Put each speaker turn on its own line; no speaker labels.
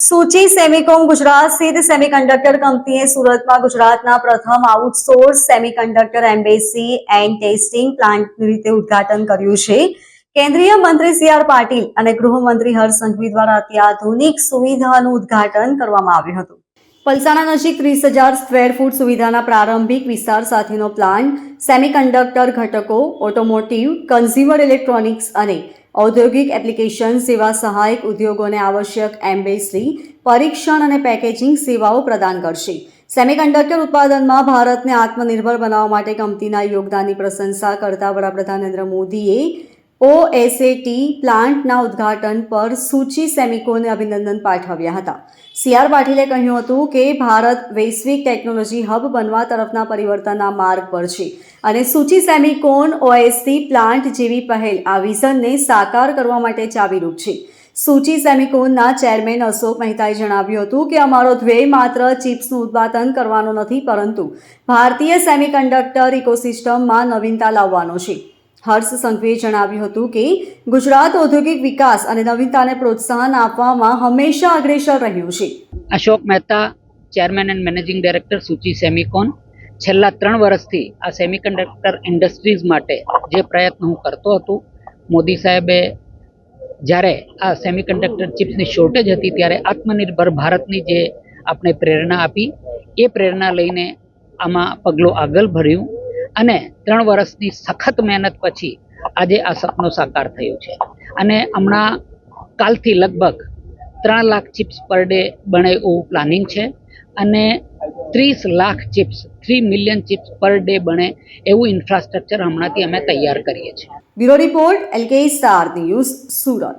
સૂચિ સેમિકોમ ગુજરાત સ્થિત સેમિકન્ડક્ટર કંપનીએ સુરતમાં ગુજરાતના પ્રથમ outsource semiconductor embassy and testing પ્લાન્ટનું રીતે ઉદ્ઘાટન કર્યું છે. કેન્દ્રીય મંત્રી સી.આર. પાટીલ અને ગૃહમંત્રી હર્ષ સંઘવી દ્વારા અત્યાધુનિક સુવિધાનું ઉદ્ઘાટન કરવામાં આવ્યું હતું. પલસાણા નજીક 30,000 સ્ક્વેર ફૂટ સુવિધાના પ્રારંભિક વિસ્તાર સાથેનો પ્લાન્ટ સેમિકન્ડક્ટર ઘટકો, ઓટોમોટિવ, કન્ઝ્યુમર ઇલેક્ટ્રોનિક્સ અને ઔદ્યોગિક એપ્લિકેશન સેવા સહાયક ઉદ્યોગોને આવશ્યક એમ્બેસી, પરીક્ષણ અને પેકેજિંગ સેવાઓ પ્રદાન કરશે. સેમિકન્ડક્ટર ઉત્પાદનમાં ભારતને આત્મનિર્ભર બનાવવા માટે કંપનીના યોગદાનની પ્રશંસા કરતા વડાપ્રધાન નરેન્દ્ર મોદીએ OSAT પ્લાન્ટના ઉદ્ઘાટન પર સૂચિ સેમિકોને અભિનંદન પાઠવ્યા હતા. સી.આર. પાટીલે કહ્યું હતું કે ભારત વૈશ્વિક ટેકનોલોજી હબ બનવા તરફના પરિવર્તનના માર્ગ પર છે અને સૂચિ સેમિકોન OSAT પ્લાન્ટ જેવી પહેલ આ વિઝનને સાકાર કરવા માટે ચાવીરૂપ છે. સૂચિ સેમિકોનના ચેરમેન અશોક મહેતાએ જણાવ્યું હતું કે અમારો ધ્યેય માત્ર ચિપ્સનું ઉત્પાદન કરવાનો નથી, પરંતુ ભારતીય સેમિકન્ડક્ટર ઇકોસિસ્ટમમાં નવીનતા લાવવાનો છે. હર્ષ સંઘવીએ જણાવ્યું હતું કે ગુજરાત ઔદ્યોગિક વિકાસ અને નવીનતાને પ્રોત્સાહન આપવામાં હંમેશા અગ્રેસર રહ્યું છે.
Ashok Mehta, chairman and managing director સૂચિ સેમિકોન. છેલ્લા 3 વર્ષથી આ સેમિકન્ડક્ટર ઇન્ડસ્ટ્રીઝ માટે જે પ્રયત્ન હું કરતો હતો, મોદી સાહેબે જ્યારે આ સેમિકન્ડક્ટર ચિપ્સની શોર્ટેજ હતી ત્યારે આત્મનિર્ભર ભારતની જે આપણે પ્રેરણા આપી, એ પ્રેરણા લઈને આમાં પગલું આગળ ભર્યું અને 3 વર્ષની સખત મહેનત પછી આજે આ સપનું સાકાર થયું છે. અને હમણાં કાલથી લગભગ 3 લાખ ચિપ્સ પર ડે બને એવું પ્લાનિંગ છે અને 30 lakh chips, 3 million chips per day બને એવું ઇન્ફ્રાસ્ટ્રક્ચર હમણાંથી અમે તૈયાર કરીએ છીએ.
Bureau report LK star news, Surat.